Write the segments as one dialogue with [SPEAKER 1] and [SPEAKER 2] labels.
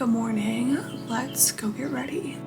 [SPEAKER 1] Good morning. Let's go get ready.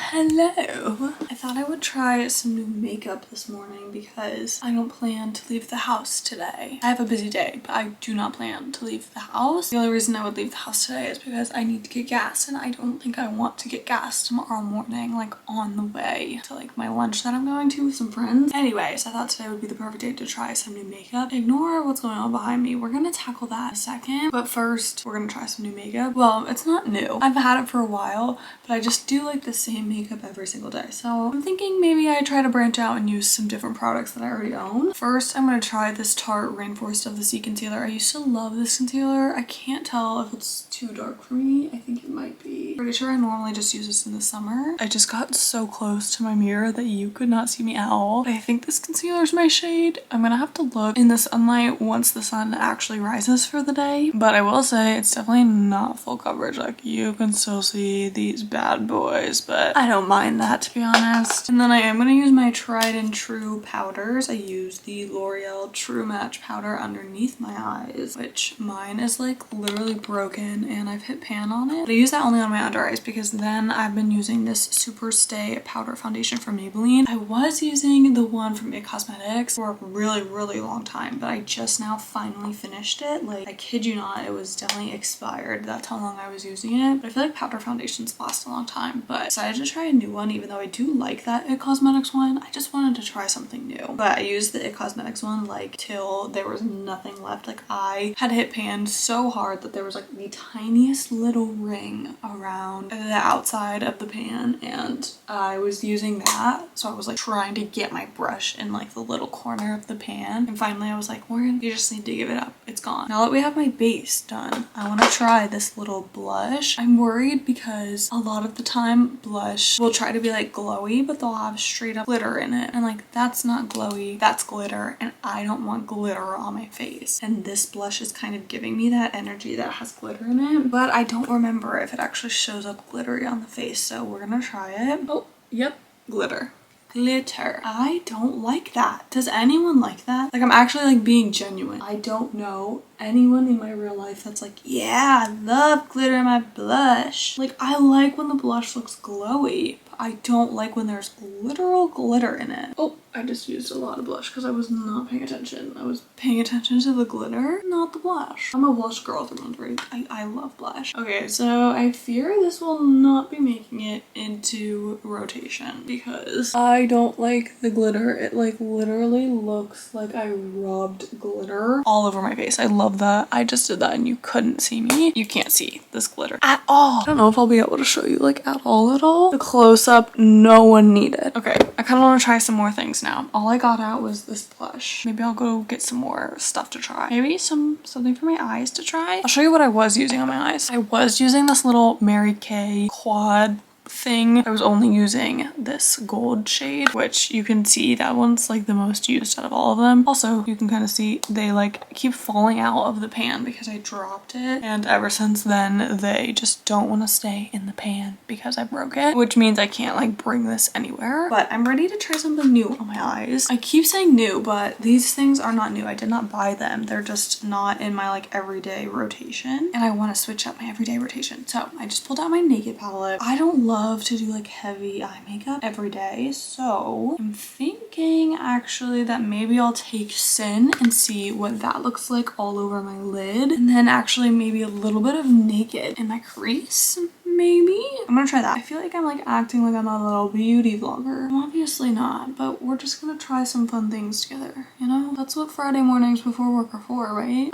[SPEAKER 1] Hello. I thought I would try some new makeup this morning because I don't plan to leave the house today. I have a busy day, but I do not plan to leave the house. The only reason I would leave the house today is because I need to get gas, and I don't think I want to get gas tomorrow morning, like on the way to like my lunch that I'm going to with some friends. Anyways, I thought today would be the perfect day to try some new makeup. Ignore what's going on behind me. We're gonna tackle that in a second, but first we're gonna try some new makeup. Well, it's not new. I've had it for a while, but I just do like the same makeup every single day. So I'm thinking maybe I try to branch out and use some different products that I already own. First, I'm going to try this Tarte Rainforest of the Sea concealer. I used to love this concealer. I can't tell if it's too dark for me. I think it might be. Pretty sure I normally just use this in the summer. I just got so close to my mirror that you could not see me at all. But I think this concealer is my shade. I'm gonna have to look in the sunlight once the sun actually rises for the day. But I will say it's definitely not full coverage. Like you can still see these bad boys, but I don't mind that, to be honest. And then I am going to use my tried and true powders. I use the L'Oreal True Match powder underneath my eyes, which mine is like literally broken and I've hit pan on it. But I use that only on my under eyes because then I've been using this Super Stay powder foundation from Maybelline. I was using the one from IT Cosmetics for a really long time, but I just now finally finished it. Like, I kid you not, it was definitely expired. That's how long I was using it. But I feel like powder foundations last a long time, but I decided to try a new one. Even though I do like that IT Cosmetics one, I just wanted to try something new. But I used the IT Cosmetics one like till there was nothing left. Like I had hit pan so hard that there was like the tiniest little ring around the outside of the pan, and I was using that. So I was like trying to get my brush in like the little corner of the pan, and finally I was like, Morgan, you just need to give it up. It's gone. Now that we have my base done, I want to try this little blush. I'm worried because a lot of the time blush will try to be like glowy, but they'll have straight up glitter in it, and like that's not glowy, that's glitter, and I don't want glitter on my face. And this blush is kind of giving me that energy that has glitter in it, but I don't remember if it actually shows up glittery on the face, so we're gonna try it. Oh, yep, glitter. I don't like that. Does anyone like that? Like, I'm actually like being genuine. I don't know anyone in my real life that's like, yeah, I love glitter in my blush. Like, I like when the blush looks glowy, but I don't like when there's literal glitter in it. Oh, I just used a lot of blush because I was not paying attention. I was paying attention to the glitter, not the blush. I'm a blush girl through and through. I love blush. Okay, so I fear this will not be making it into rotation because I don't like the glitter. It like literally looks like I rubbed glitter all over my face. I love that. I just did that and you couldn't see me. You can't see this glitter at all. I don't know if I'll be able to show you like at all. The close-up, no one needed. Okay, I kind of want to try some more things now. All I got out was this blush. Maybe I'll go get some more stuff to try. Maybe something for my eyes to try. I'll show you what I was using on my eyes. I was using this little Mary Kay quad thing. I was only using this gold shade, which you can see that one's like the most used out of all of them. Also, you can kind of see they like keep falling out of the pan because I dropped it, and ever since then they just don't want to stay in the pan because I broke it, which means I can't like bring this anywhere. But I'm ready to try something new on my eyes. I keep saying new, but these things are not new. I did not buy them. They're just not in my like everyday rotation, and I want to switch up my everyday rotation. So I just pulled out my Naked palette. I don't love to do like heavy eye makeup every day, so I'm thinking actually that maybe I'll take Sin and see what that looks like all over my lid, and then actually maybe a little bit of Naked in my crease. Maybe I'm gonna try that. I feel like I'm like acting like I'm a little beauty vlogger. I'm obviously not, but we're just gonna try some fun things together, you know? That's what Friday mornings before work are for, right?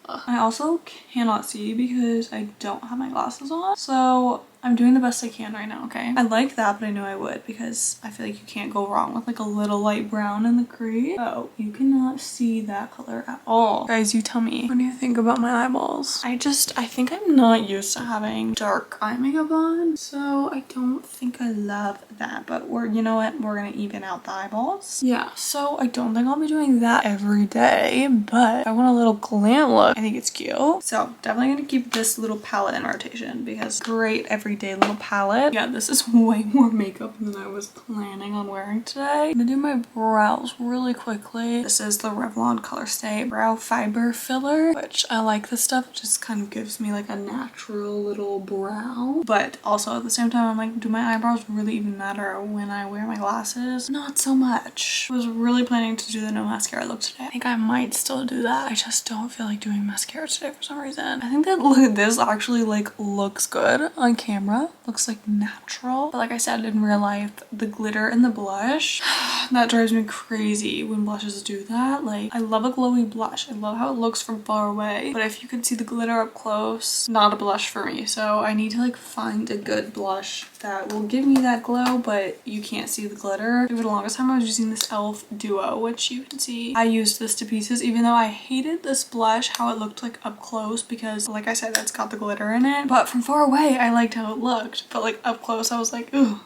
[SPEAKER 1] I also cannot see because I don't have my glasses on, so I'm doing the best I can right now, okay? I like that, but I know I would because I feel like you can't go wrong with like a little light brown in the crease. Oh, you cannot see that color at all. Guys, you tell me, what do you think about my eyeballs? I think I'm not used to having dark eye makeup on, so I don't think I love that, but you know what? We're gonna even out the eyeballs. Yeah, so I don't think I'll be doing that every day, but if I want a little glam look, I think it's cute. So definitely gonna keep this little palette in rotation because great everyday little palette. Yeah, this is way more makeup than I was planning on wearing today. I'm gonna do my brows really quickly. This is the Revlon Color Stay Brow Fiber Filler, which I like this stuff. It just kind of gives me like a natural little brow, but also at the same time I'm like, do my eyebrows really even matter when I wear my glasses? Not so much. I was really planning to do the no mascara look today. I think I might still do that. I just don't feel like doing mascara today for some reason. I think that look, this actually like looks good on camera. Looks like natural. But like I said, in real life, the glitter and the blush, that drives me crazy when blushes do that. Like, I love a glowy blush. I love how it looks from far away. But if you can see the glitter up close, not a blush for me. So I need to like find a good blush that will give me that glow, but you can't see the glitter. For the longest time I was using this e.l.f. Duo, which you can see I used this to pieces, even though I hated this blush, how it looked like up close, because like I said, it's got the glitter in it. But from far away, I liked how it looked. But like up close, I was like, ooh,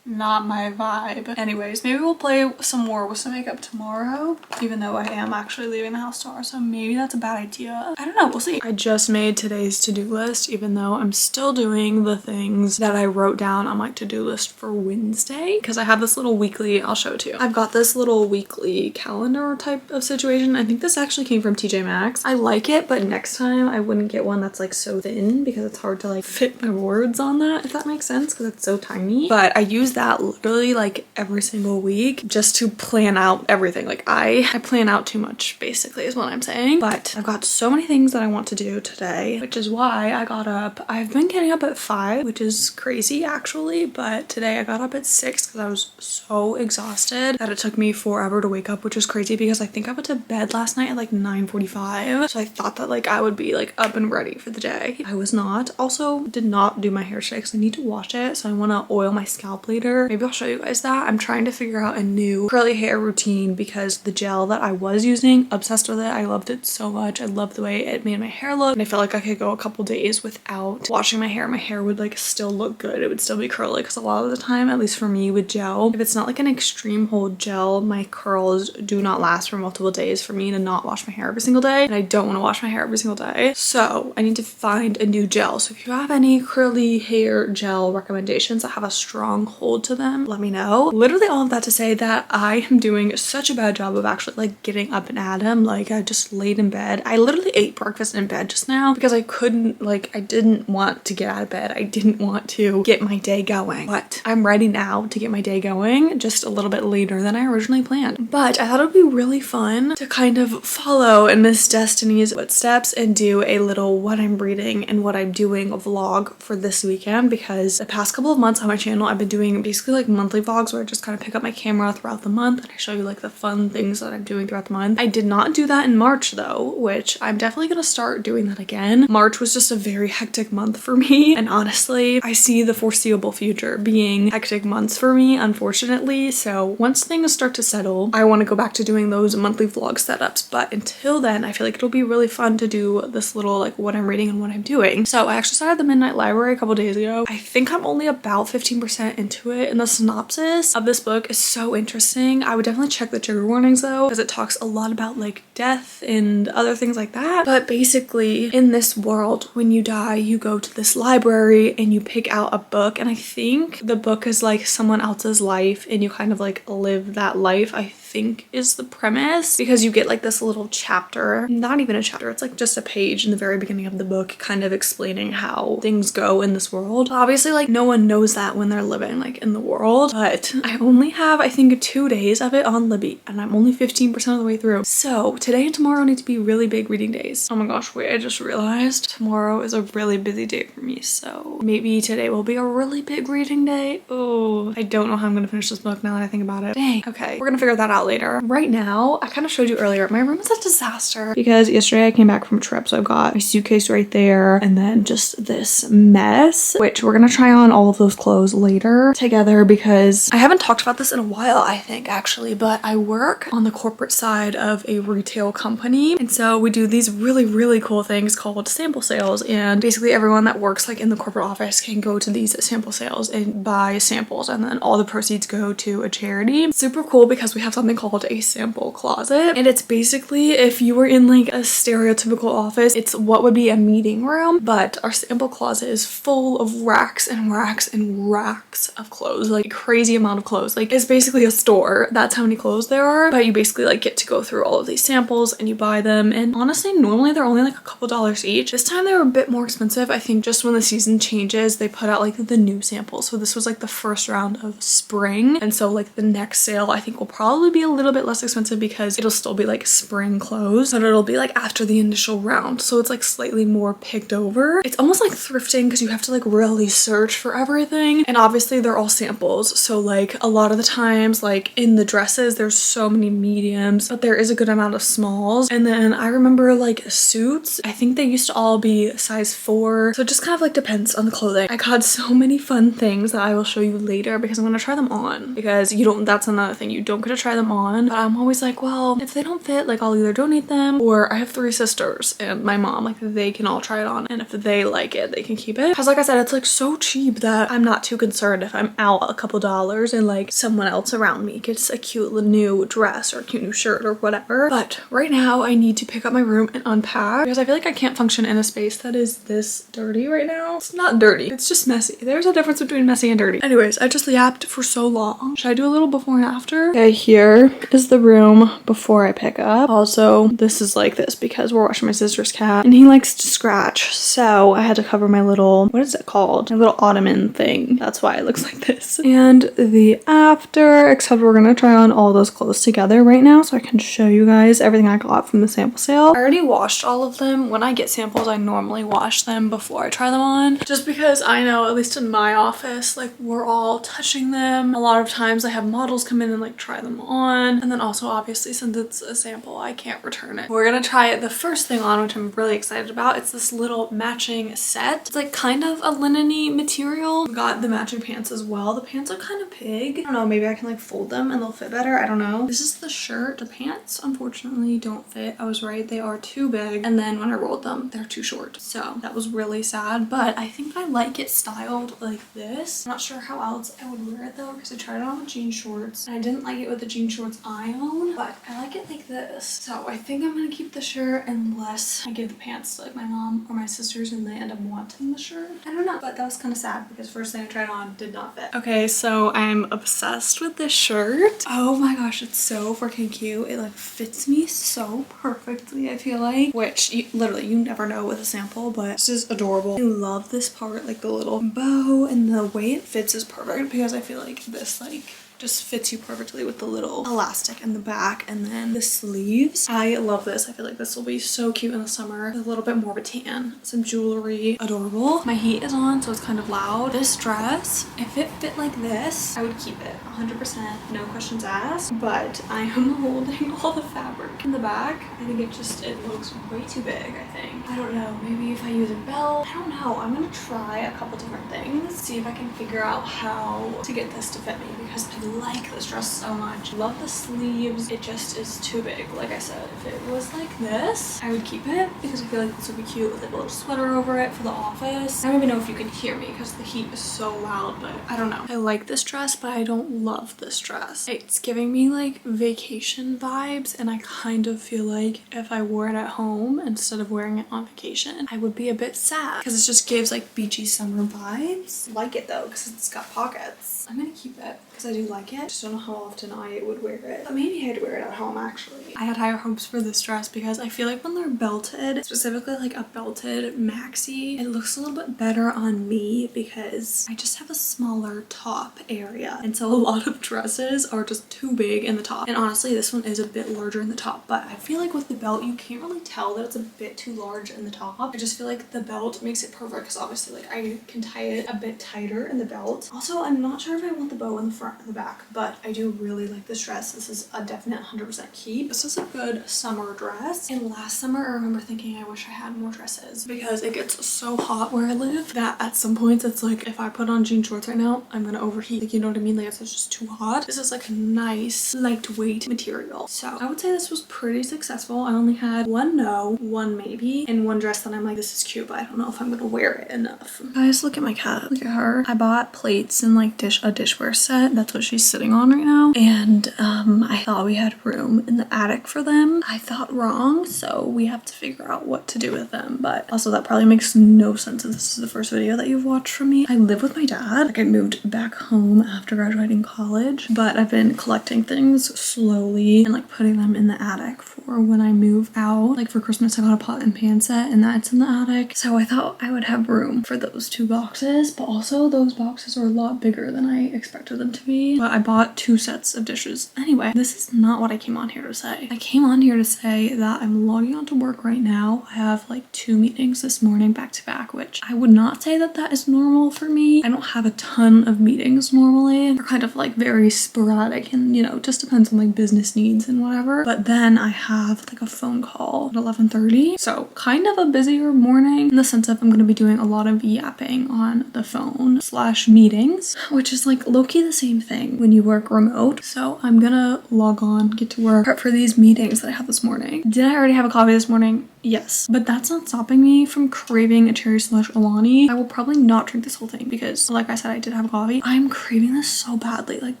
[SPEAKER 1] not my vibe. Anyways, maybe we'll play some more with some makeup tomorrow, even though I am actually leaving the house tomorrow, so maybe that's a bad idea. I don't know, we'll see. I just made today's to-do list, even though I'm still doing the things that I wrote down on my to-do list for Wednesday, because I have this little weekly, I'll show it to you. I've got this little weekly calendar type of situation. I think this actually came from TJ Maxx. I like it, but next time I wouldn't get one that's like so thin because it's hard to like fit my words on that, if that makes sense, because it's so tiny. But I use that literally like every single week just to plan out everything. Like I plan out too much basically is what I'm saying. But I've got so many things that I want to do today, which is why I got up. I've been getting up at 5, which is crazy actually, but today I got up at 6 because I was so exhausted that it took me forever to wake up, which is crazy because I think I went to bed last night at like 9:45. So I thought that like I would be like up and ready for the day. I was not. Also did not do my hair today because I need to wash it, so I want to oil my scalp later. Maybe I'll show you guys that. I'm trying to figure out a new curly hair routine because the gel that I was using, obsessed with it. I loved it so much. I loved the way it made my hair look, and I felt like I could go a couple days without washing my hair. My hair would like still look good. It would still be curly because a lot of the time, at least for me with gel, if it's not like an extreme hold gel, my curls do not last for multiple days for me to not wash my hair every single day, and I don't want to wash my hair every single day. So I need to find a new gel. So if you have any curly hair gel recommendations that have a strong hold to them, let me know. Literally all of that to say that I am doing such a bad job of actually like getting up and at 'em. Like I just laid in bed. I literally ate breakfast in bed just now because I couldn't, like, I didn't want to get out of bed. I didn't want to get my day going, but I'm ready now to get my day going, just a little bit later than I originally planned. But I thought it would be really fun to kind of follow in Miss Destiny's footsteps and do a little what I'm reading and what I'm doing vlog for this weekend, because the past couple of months on my channel I've been doing basically like monthly vlogs where I just kind of pick up my camera throughout the month and I show you like the fun things that I'm doing throughout the month. I did not do that in March though, which I'm definitely gonna start doing that again. March was just a very hectic month for me, and honestly I see the foreseeable future being hectic months for me, unfortunately. So once things start to settle, I want to go back to doing those monthly vlog setups, but until then I feel like it'll be really fun to do this little like what I'm reading and what I'm doing. So I actually started the Midnight Library a couple days ago. I think I'm only about 15% into it, and the synopsis of this book is so interesting. I would definitely check the trigger warnings though, because it talks a lot about like death and other things like that. But basically in this world, when you die, you go to this library and you pick out a book, and I think the book is like someone else's life and you kind of like live that life, I think is the premise, because you get like this little chapter, not even a chapter, it's like just a page in the very beginning of the book kind of explaining how things go in this world. Obviously like no one knows that when they're living like in the world, but I only have I think 2 days of it on Libby and I'm only 15% of the way through. So today and tomorrow need to be really big reading days. Oh my gosh, wait, I just realized tomorrow is a really busy day for me, so maybe today will be a really big reading day. Oh, I don't know how I'm gonna finish this book now that I think about it. Dang. Okay, we're gonna figure that out. that later. Right now, I kind of showed you earlier, my room is a disaster because yesterday I came back from a trip. So I've got my suitcase right there and then just this mess, which we're gonna try on all of those clothes later together because I haven't talked about this in a while, I think actually, but I work on the corporate side of a retail company. And so we do these really cool things called sample sales. And basically everyone that works like in the corporate office can go to these sample sales and buy samples, and then all the proceeds go to a charity. It's super cool because we have something called a sample closet, and it's basically, if you were in like a stereotypical office, it's what would be a meeting room, but our sample closet is full of racks and racks and racks of clothes, like a crazy amount of clothes. Like it's basically a store. That's how many clothes there are, but you basically like get to go through all of these samples and you buy them. And honestly, normally they're only like a couple dollars each. This time they were a bit more expensive. I think just when the season changes, they put out like the new samples. So this was like the first round of spring, and so like the next sale I think will probably be a little bit less expensive because it'll still be like spring clothes, but it'll be like after the initial round, so it's like slightly more picked over. It's almost like thrifting because you have to like really search for everything, and obviously they're all samples, so like a lot of the times like in the dresses there's so many mediums, but there is a good amount of smalls. And then I remember like suits, I think they used to all be size 4, so it just kind of like depends on the clothing. I got so many fun things that I will show you later because I'm gonna try them on, because you don't, that's another thing, you don't get to try them on. But I'm always like, well, if they don't fit, like I'll either donate them, or I have 3 sisters and my mom, like they can all try it on, and if they like it they can keep it, because like I said, it's like so cheap that I'm not too concerned if I'm out a couple dollars and like someone else around me gets a cute new dress or a cute new shirt or whatever. But right now I need to pick up my room and unpack because I feel like I can't function in a space that is this dirty right now. It's not dirty, it's just messy. There's a difference between messy and dirty. Anyways, I just yapped for so long. Should I do a little before and after? Okay, here is the room before I pick up. Also, this is like this because we're watching my sister's cat and he likes to scratch, so I had to cover my little, what is it called? My little ottoman thing. That's why it looks like this. And the after, except we're gonna try on all those clothes together right now so I can show you guys everything I got from the sample sale. I already washed all of them. When I get samples, I normally wash them before I try them on, just because I know, at least in my office, like we're all touching them. A lot of times I have models come in and like try them on, and then also obviously since it's a sample I can't return it. We're gonna try the first thing on, which I'm really excited about. It's this little matching set. It's like kind of a linen-y material. We got the matching pants as well. The pants are kind of big. I don't know, maybe I can like fold them and they'll fit better. I don't know. This is the shirt. The pants unfortunately don't fit. I was right, they are too big, and then when I rolled them they're too short, so that was really sad. But I think I like it styled like this. I'm not sure how else I would wear it though, because I tried it on with jean shorts and I didn't like it with the jean shorts I own, but I like it like this. So I think I'm gonna keep the shirt unless I give the pants to like my mom or my sisters and they end up wanting the shirt. I don't know, but that was kind of sad because first thing I tried on did not fit. Okay, so I'm obsessed with this shirt. Oh my gosh, it's so freaking cute. It like fits me so perfectly, I feel like, which literally you never know with a sample, but this is adorable. I love this part, like the little bow, and the way it fits is perfect because I feel like this like just fits you perfectly with the little elastic in the back, and then the sleeves. I love this. I feel like this will be so cute in the summer. A little bit more of a tan. Some jewelry. Adorable. My heat is on, so it's kind of loud. This dress, if it fit like this, I would keep it 100%, no questions asked, but I am holding all the fabric in the back. I think it looks way too big, I think. I don't know, maybe if I use a belt, I don't know. I'm gonna try a couple different things, see if I can figure out how to get this to fit me, because I like this dress so much. Love the sleeves. It just is too big. Like I said, if it was like this, I would keep it because I feel like this would be cute with like a little sweater over it for the office. I don't even know if you can hear me because the heat is so loud, but I don't know. I like this dress, but I don't love this dress. It's giving me like vacation vibes, and I kind of feel like if I wore it at home instead of wearing it on vacation, I would be a bit sad because it just gives like beachy summer vibes. I like it though because it's got pockets. I'm gonna keep it because I do like it. I just don't know how often I would wear it. But maybe I'd wear it at home actually. I had higher hopes for this dress because I feel like when they're belted, specifically like a belted maxi, it looks a little bit better on me because I just have a smaller top area. And so a lot of dresses are just too big in the top. And honestly, this one is a bit larger in the top, but I feel like with the belt, you can't really tell that it's a bit too large in the top. I just feel like the belt makes it perfect because obviously like I can tie it a bit tighter in the belt. Also, I'm not sure if I want the bow in the front front and the back, but I do really like this dress. This is a definite 100% keep. This is a good summer dress. And last summer, I remember thinking I wish I had more dresses because it gets so hot where I live that at some points it's like if I put on jean shorts right now, I'm gonna overheat. Like, you know what I mean? Like, it's just too hot. This is like a nice lightweight material. So I would say this was pretty successful. I only had one no, one maybe, and one dress that I'm like, this is cute, but I don't know if I'm gonna wear it enough. Guys, look at my cat. Look at her. I bought plates and like a dishware set. That's what she's sitting on right now. And I thought we had room in the attic for them. I thought wrong, so we have to figure out what to do with them. But also that probably makes no sense if this is the first video that you've watched from me. I live with my dad. Like, I moved back home after graduating college, but I've been collecting things slowly and like putting them in the attic for when I move out. Like for Christmas, I got a pot and pan set and that's in the attic. So I thought I would have room for those two boxes, but also those boxes are a lot bigger than I expected them to be. But I bought 2 sets of dishes. Anyway, this is not what I came on here to say. I came on here to say that I'm logging on to work right now. I have like 2 meetings this morning back to back, which I would not say that that is normal for me. I don't have a ton of meetings normally. They're kind of like very sporadic and, you know, just depends on like business needs and whatever. But then I have like a phone call at 11:30. So kind of a busier morning in the sense of I'm going to be doing a lot of yapping on the phone / meetings, which is like low-key the same thing when you work remote. So I'm gonna log on, get to work, prep for these meetings that I have this morning. Did I already have a coffee this morning? Yes, but that's not stopping me from craving a cherry slush Alani. I will probably not drink this whole thing because, like I said, I did have a coffee. I'm craving this so badly. Like,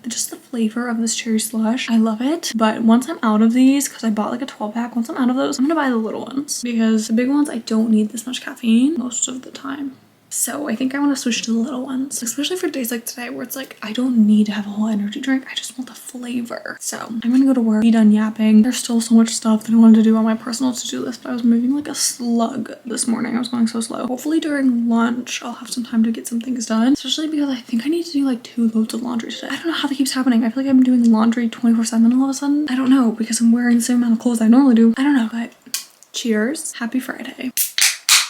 [SPEAKER 1] just the flavor of this cherry slush, I love it. But once I'm out of these, because I bought like a 12-pack, once I'm out of those, I'm gonna buy the little ones because the big ones, I don't need this much caffeine most of the time. So I think I want to switch to the little ones, especially for days like today where it's like I don't need to have a whole energy drink. I just want the flavor. So I'm gonna go to work, be done yapping. There's still so much stuff that I wanted to do on my personal to-do list, but I was moving like a slug this morning. I was going so slow. Hopefully during lunch I'll have some time to get some things done, especially because I think I need to do like 2 loads of laundry today. I don't know how that keeps happening. I feel like I'm doing laundry 24/7 all of a sudden. I don't know, because I'm wearing the same amount of clothes I normally do. I don't know, but cheers. Happy Friday.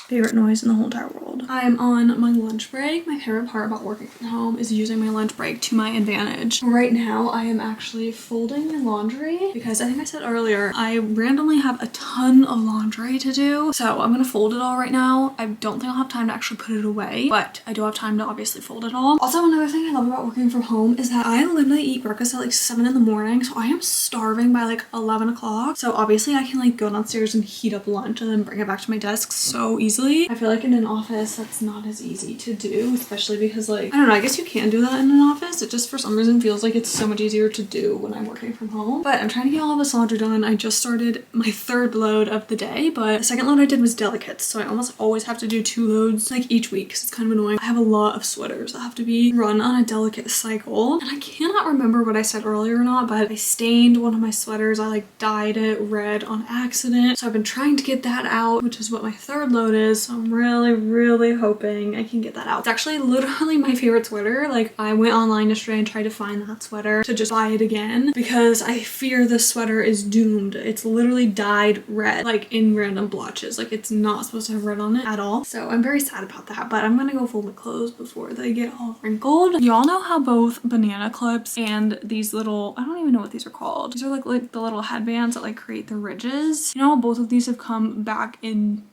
[SPEAKER 1] Favorite noise in the whole entire world. I'm on my lunch break. My favorite part about working from home is using my lunch break to my advantage. Right now, I am actually folding my laundry because I think I said earlier, I randomly have a ton of laundry to do. So I'm gonna fold it all right now. I don't think I'll have time to actually put it away, but I do have time to obviously fold it all. Also, another thing I love about working from home is that I literally eat breakfast at like 7 in the morning. So I am starving by like 11 o'clock. So obviously I can like go downstairs and heat up lunch and then bring it back to my desk so easily. I feel like in an office that's not as easy to do, especially because like, I don't know, I guess you can do that in an office. It just for some reason feels like it's so much easier to do when I'm working from home. But I'm trying to get all of this laundry done. I just started my 3rd load of the day, but the 2nd load I did was delicates. So I almost always have to do 2 loads like each week because it's kind of annoying. I have a lot of sweaters that have to be run on a delicate cycle. And I cannot remember what I said earlier or not, but I stained one of my sweaters. I like dyed it red on accident. So I've been trying to get that out, which is what my 3rd load is. So I'm really hoping I can get that out. It's actually literally my favorite sweater. Like, I went online yesterday and tried to find that sweater to just buy it again because I fear this sweater is doomed. It's literally dyed red, like in random blotches. Like, it's not supposed to have red on it at all. So I'm very sad about that, but I'm gonna go fold my clothes before they get all wrinkled. Y'all know how both banana clips and these little, I don't even know what these are called. These are like the little headbands that like create the ridges. You know how both of these have come back in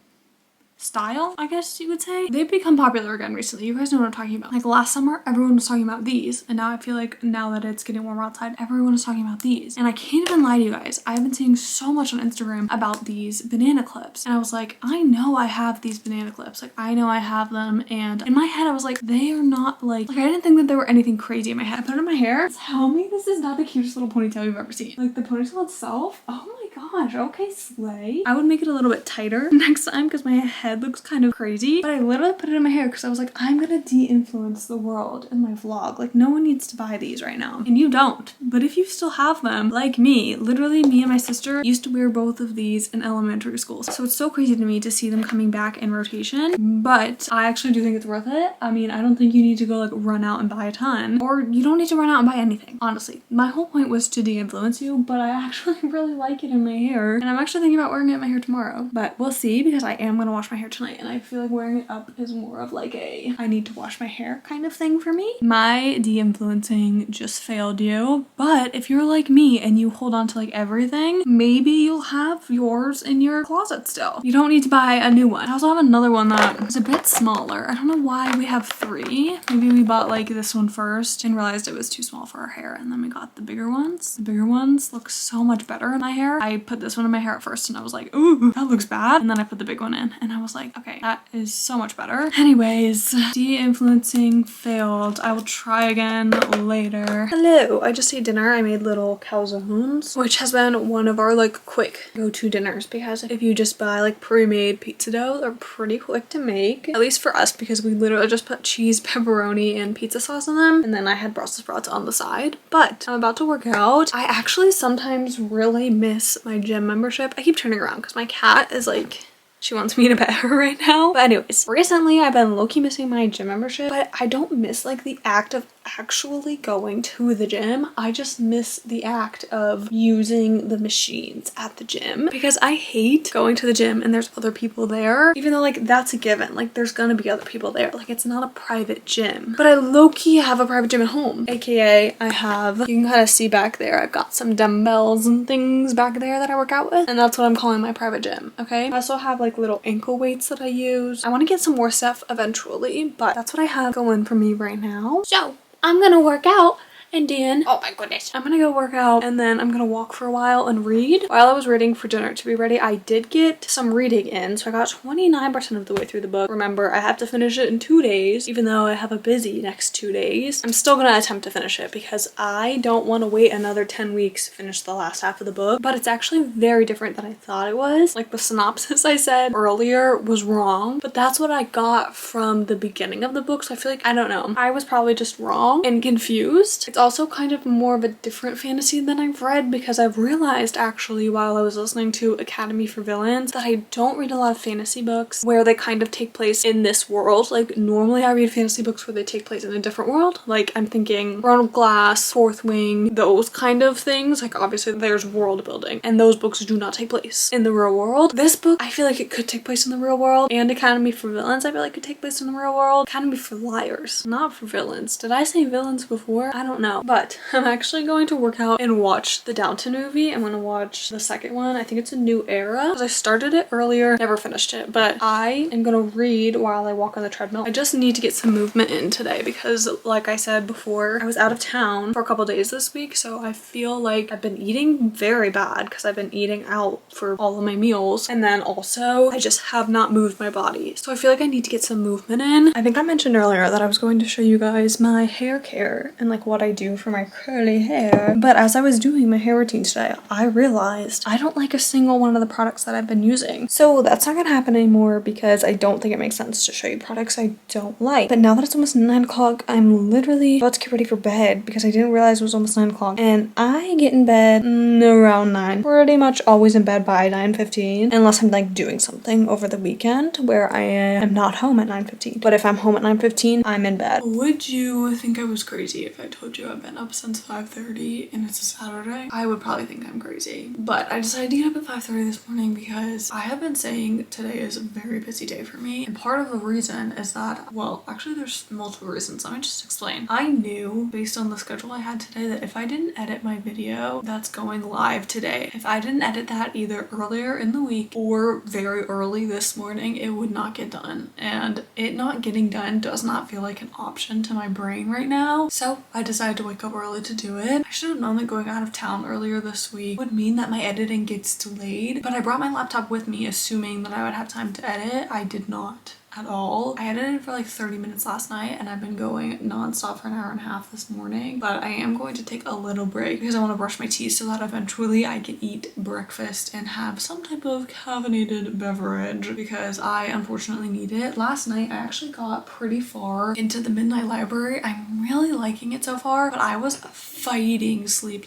[SPEAKER 1] style, I guess you would say. They've become popular again recently. You guys know what I'm talking about. Like last summer, everyone was talking about these, and now I feel like now that it's getting warmer outside, everyone is talking about these. And I can't even lie to you guys, I've been seeing so much on Instagram about these banana clips, and I was like, I know I have these banana clips. Like, I know I have them, and in my head I was like, they are not like I didn't think that they were anything crazy in my head. I put it in my hair. Tell me this is not the cutest little ponytail you've ever seen. Like, the ponytail itself, oh my gosh, okay, slay. I would make it a little bit tighter next time because my head looks kind of crazy, but I literally put it in my hair because I was like, I'm gonna de-influence the world in my vlog. Like, no one needs to buy these right now, and you don't. But if you still have them, like me, literally me and my sister used to wear both of these in elementary school. So it's so crazy to me to see them coming back in rotation, but I actually do think it's worth it. I mean, I don't think you need to go like run out and buy a ton, or you don't need to run out and buy anything. Honestly, my whole point was to de-influence you, but I actually really like it in my my hair. And I'm actually thinking about wearing it in my hair tomorrow, but we'll see because I am gonna wash my hair tonight and I feel like wearing it up is more of like a I need to wash my hair kind of thing for me. My de-influencing just failed you, but if you're like me and you hold on to like everything, maybe you'll have yours in your closet still. You don't need to buy a new one. I also have another one that is a bit smaller. I don't know why we have three. Maybe we bought like this one first and realized it was too small for our hair, and then we got the bigger ones. The bigger ones look so much better in my hair. I put this one in my hair at first and I was like, ooh, that looks bad. And then I put the big one in and I was like, okay, that is so much better. Anyways, de-influencing failed. I will try again later. Hello, I just ate dinner. I made little calzones, which has been one of our like quick go-to dinners because if you just buy like pre-made pizza dough, they're pretty quick to make, at least for us, because we literally just put cheese, pepperoni, and pizza sauce in them, and then I had Brussels sprouts on the side. But I'm about to work out. I actually sometimes really miss my gym membership. I keep turning around because my cat is like, she wants me to pet her right now. But anyways, recently I've been low-key missing my gym membership, but I don't miss like the act of actually going to the gym. I just miss the act of using the machines at the gym because I hate going to the gym and there's other people there, even though like that's a given. Like there's gonna be other people there. Like it's not a private gym, but I low-key have a private gym at home, aka I have, you can kind of see back there, I've got some dumbbells and things back there that I work out with, and that's what I'm calling my private gym. Okay, I also have like little ankle weights that I use. I want to get some more stuff eventually, but that's what I have going for me right now. So I'm gonna work out and then, oh my goodness, I'm gonna go work out and then I'm gonna walk for a while and read. While I was reading for dinner to be ready, I did get some reading in, so I got 29% of the way through the book. Remember, I have to finish it in 2 days, even though I have a busy next 2 days. I'm still gonna attempt to finish it because I don't want to wait another 10 weeks to finish the last half of the book, but it's actually very different than I thought it was. Like the synopsis I said earlier was wrong, but that's what I got from the beginning of the book, so I feel like, I don't know, I was probably just wrong and confused. It's also kind of more of a different fantasy than I've read because I've realized actually while I was listening to Academy for Villains that I don't read a lot of fantasy books where they kind of take place in this world. Like normally I read fantasy books where they take place in a different world. Like I'm thinking Ronald Glass, Fourth Wing, those kind of things. Like obviously there's world building and those books do not take place in the real world. This book, I feel like it could take place in the real world, and Academy for Villains I feel like could take place in the real world. Academy for Liars, not for Villains. Did I say villains before? I don't know. But I'm actually going to work out and watch the Downton movie. I'm gonna watch the second one. I think it's A New Era because I started it earlier, never finished it, but I am gonna read while I walk on the treadmill. I just need to get some movement in today because like I said before, I was out of town for a couple days this week, so I feel like I've been eating very bad because I've been eating out for all of my meals, and then also I just have not moved my body, so I feel like I need to get some movement in. I think I mentioned earlier that I was going to show you guys my hair care and like what I do for my curly hair, but as I was doing my hair routine today, I realized I don't like a single one of the products that I've been using. So that's not gonna happen anymore because I don't think it makes sense to show you products I don't like. But now that it's almost 9 o'clock, I'm literally about to get ready for bed because I didn't realize it was almost 9 o'clock, and I get in bed around 9. Pretty much always in bed by 9:15 unless I'm like doing something over the weekend where I am not home at 9:15. But if I'm home at 9:15, I'm in bed. Would you think I was crazy if I told you I've been up since 5:30 and it's a Saturday? I would probably think I'm crazy, but I decided to get up at 5:30 this morning because I have been saying today is a very busy day for me, and part of the reason is that, well, actually there's multiple reasons. Let me just explain. I knew based on the schedule I had today that if I didn't edit my video that's going live today, if I didn't edit that either earlier in the week or very early this morning, it would not get done, and it not getting done does not feel like an option to my brain right now. So I decided to wake up early to do it. I should have known that going out of town earlier this week would mean that my editing gets delayed, but I brought my laptop with me assuming that I would have time to edit. I did not at all. I edited for like 30 minutes last night and I've been going non-stop for an hour and a half this morning, but I am going to take a little break because I want to brush my teeth so that eventually I can eat breakfast and have some type of caffeinated beverage because I unfortunately need it. Last night I actually got pretty far into the Midnight Library. I'm really liking it so far, but I was fighting sleep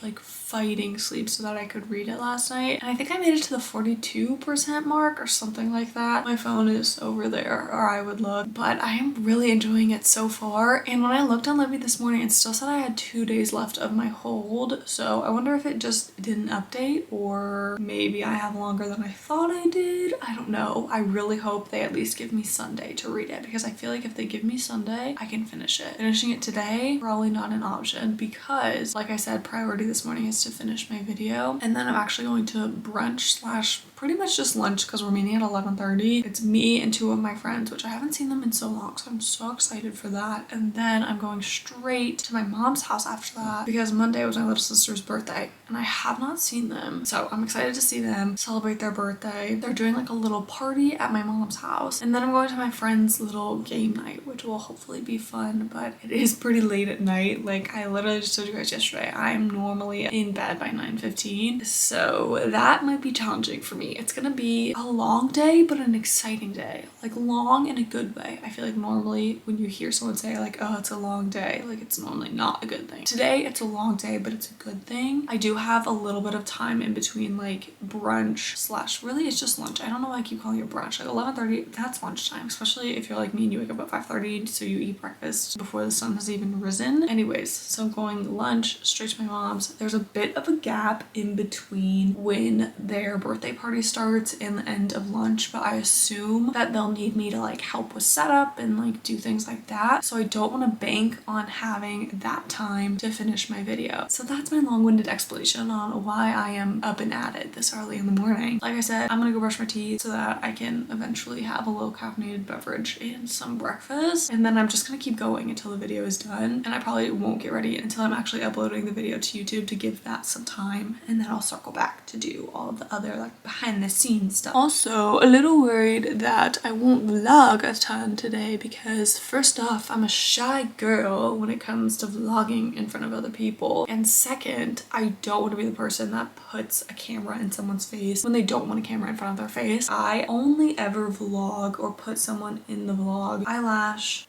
[SPEAKER 1] so that I could read it last night, and I think I made it to the 42% mark or something like that. My phone is over there or I would look, but I am really enjoying it so far. And when I looked on Libby this morning, it still said I had 2 days left of my hold. So I wonder if it just didn't update, or maybe I have longer than I thought I did. I don't know. I really hope they at least give me Sunday to read it, because I feel like if they give me Sunday, I can finish it. Finishing it today, probably not an option, because like I said, priority this morning is to finish my video. And then I'm actually going to brunch slash pretty much just lunch, because we're meeting at 11:30. It's me and 2 of my friends, which I haven't seen them in so long, so I'm so excited for that. And then I'm going straight to my mom's house after that, because Monday was my little sister's birthday and I have not seen them. So I'm excited to see them, celebrate their birthday. They're doing like a little party at my mom's house. And then I'm going to my friend's little game night, which will hopefully be fun, but it is pretty late at night. Like I literally just told you guys yesterday, I'm normally in bed by 9:15. So that might be challenging for me. It's gonna be a long day, but an exciting day. Like long in a good way. I feel like normally when you hear someone say like, oh, it's a long day, like it's normally not a good thing. Today it's a long day, but it's a good thing. I do have a little bit of time in between like brunch slash really it's just lunch. I don't know why I keep calling it brunch. Like 11:30, that's lunchtime, especially if you're like me and you wake up at 5:30, so you eat breakfast before the sun has even risen. Anyways, so I'm going lunch straight to my mom's. There's a bit of a gap in between when their birthday party starts and the end of lunch, but I assume that they'll need me to like help with setup and like do things like that. So I don't want to bank on having that time to finish my video. So that's my long-winded explanation on why I am up and at it this early in the morning. Like I said, I'm gonna go brush my teeth so that I can eventually have a low caffeinated beverage and some breakfast. And then I'm just gonna keep going until the video is done. And I probably won't get ready until I'm actually uploading the video to YouTube to give that some time. And then I'll circle back to do all of the other like behind the scenes stuff. Also, a little worried that I won't vlog a ton today, because first off, I'm a shy girl when it comes to vlogging in front of other people. And second, I don't want to be the person that puts a camera in someone's face when they don't want a camera in front of their face. I only ever vlog or put someone in the vlog. Eyelash.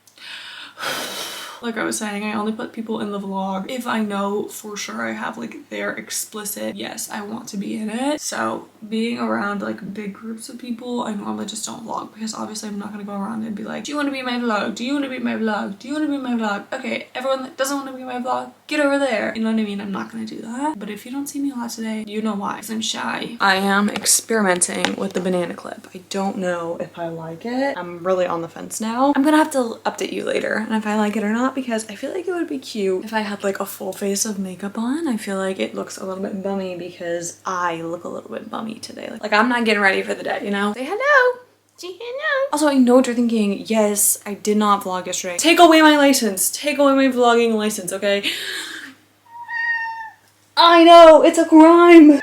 [SPEAKER 1] Like I was saying, I only put people in the vlog if I know for sure I have like their explicit yes, I want to be in it. So being around like big groups of people, I normally just don't vlog, because obviously I'm not gonna go around and be like, do you want to be in my vlog? Do you want to be in my vlog? Do you want to be in my vlog? Okay, everyone that doesn't want to be in my vlog, get over there. You know what I mean? I'm not gonna do that. But if you don't see me a lot today, you know why, because I'm shy. I am experimenting with the banana clip. I don't know if I like it. I'm really on the fence now. I'm gonna have to update you later and if I like it or not, because I feel like it would be cute if I had like a full face of makeup on. I feel like it looks a little bit bummy because I look a little bit bummy today. Like I'm not getting ready for the day, you know? Say hello. Say hello. Also, I know what you're thinking. Yes, I did not vlog yesterday. Take away my license. Take away my vlogging license, okay? I know, it's a crime.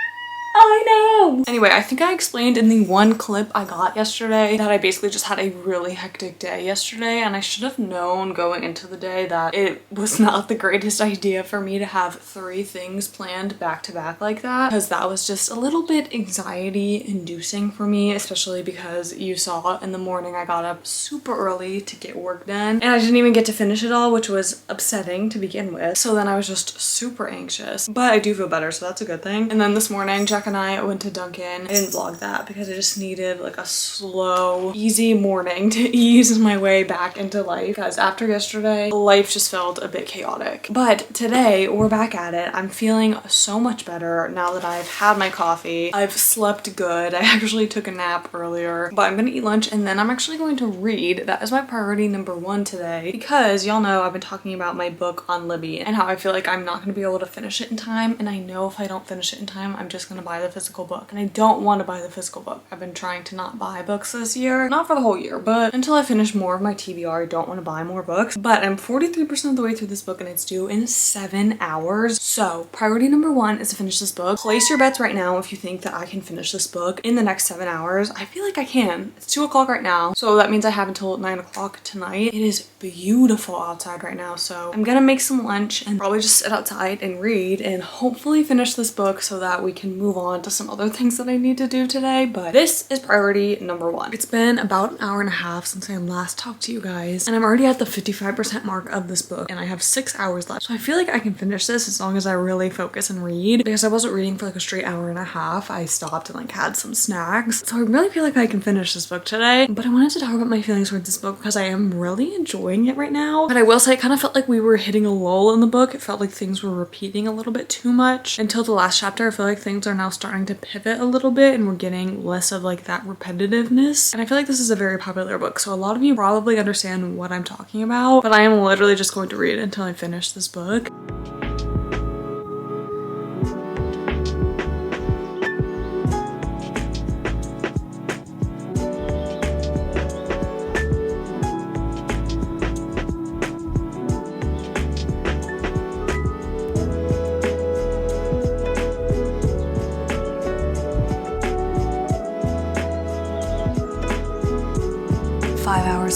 [SPEAKER 1] I know! Anyway, I think I explained in the one clip I got yesterday that I basically just had a really hectic day yesterday, and I should have known going into the day that it was not the greatest idea for me to have 3 things planned back to back like that, because that was just a little bit anxiety inducing for me, especially because you saw in the morning I got up super early to get work done and I didn't even get to finish it all, which was upsetting to begin with. So then I was just super anxious, but I do feel better, so that's a good thing. And then this morning, Jack and I went to Dunkin'. I didn't vlog that because I just needed like a slow, easy morning to ease my way back into life, because after yesterday, life just felt a bit chaotic. But today, we're back at it. I'm feeling so much better now that I've had my coffee. I've slept good. I actually took a nap earlier, but I'm gonna eat lunch and then I'm actually going to read. That is my priority number 1 today, because y'all know I've been talking about my book on Libby and how I feel like I'm not gonna be able to finish it in time, and I know if I don't finish it in time, I'm just gonna buy the physical book, and I don't want to buy the physical book. I've been trying to not buy books this year, not for the whole year, but until I finish more of my TBR, I don't want to buy more books. But I'm 43% of the way through this book and it's due in 7 hours. So priority number 1 is to finish this book. Place your bets right now if you think that I can finish this book in the next 7 hours. I feel like I can. It's 2 o'clock right now, so that means I have until 9 o'clock tonight. It is beautiful outside right now, so I'm gonna make some lunch and probably just sit outside and read and hopefully finish this book so that we can move on to some other things things that I need to do today, but this is priority number one. It's been about an hour and a half since I last talked to you guys, and I'm already at the 55% mark of this book, and I have 6 hours left. So I feel like I can finish this as long as I really focus and read, because I wasn't reading for like a straight hour and a half. I stopped and like had some snacks. So I really feel like I can finish this book today, but I wanted to talk about my feelings towards this book because I am really enjoying it right now. But I will say it kind of felt like we were hitting a lull in the book. It felt like things were repeating a little bit too much until the last chapter. I feel like things are now starting to pivot a little bit and we're getting less of like that repetitiveness. And I feel like this is a very popular book, so a lot of you probably understand what I'm talking about, but I am literally just going to read it until I finish this book.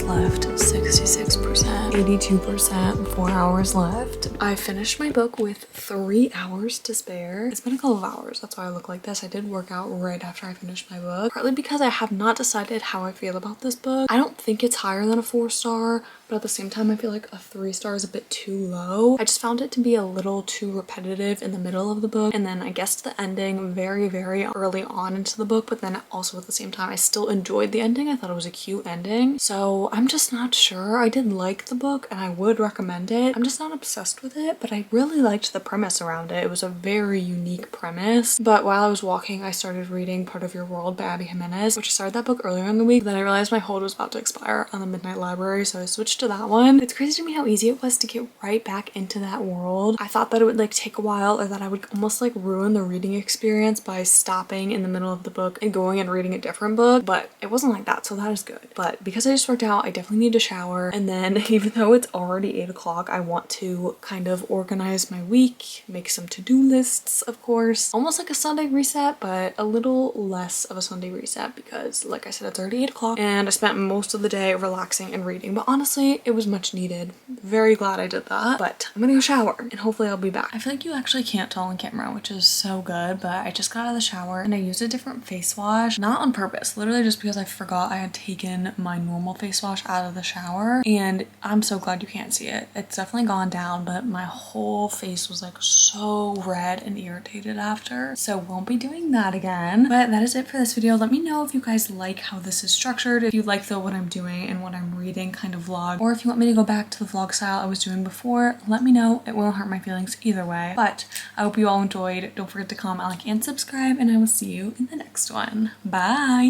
[SPEAKER 1] Left, 66%, 82%, 4 hours left. I finished my book with 3 hours to spare. It's been a couple of hours, that's why I look like this. I did work out right after I finished my book, partly because I have not decided how I feel about this book. I don't think it's higher than a 4-star, but at the same time I feel like a 3-star is a bit too low. I just found it to be a little too repetitive in the middle of the book, and then I guessed the ending very early on into the book, but then also at the same time I still enjoyed the ending. I thought it was a cute ending, so I'm just not sure. I did like the book and I would recommend it. I'm just not obsessed with it, but I really liked the premise around it. It was a very unique premise. But while I was walking, I started reading Part of Your World by Abby Jimenez, which I started that book earlier in the week. Then I realized my hold was about to expire on the Midnight Library, so I switched to that one. It's crazy to me how easy it was to get right back into that world. I thought that it would like take a while, or that I would almost like ruin the reading experience by stopping in the middle of the book and going and reading a different book, but it wasn't like that, so that is good. But because I just worked out, I definitely need to shower, and then even though it's already 8 o'clock, I want to kind of organize my week, make some to-do lists, of course. Almost like a Sunday reset, but a little less of a Sunday reset because, like I said, it's already 8 o'clock and I spent most of the day relaxing and reading, but honestly, it was much needed. Very glad I did that. But I'm gonna go shower and hopefully I'll be back. I feel like you actually can't tell on camera, which is so good, but I just got out of the shower and I used a different face wash, not on purpose, literally just because I forgot I had taken my normal face wash out of the shower, and I'm so glad you can't see it. It's definitely gone down, but my whole face was like so red and irritated after, so won't be doing that again. But that is it for this video. Let me know if you guys like how this is structured, if you like what I'm doing and what I'm reading kind of vlog, or if you want me to go back to the vlog style I was doing before. Let me know. It won't hurt my feelings either way. But I hope you all enjoyed. Don't forget to comment, like, and subscribe, and I will see you in the next one. Bye!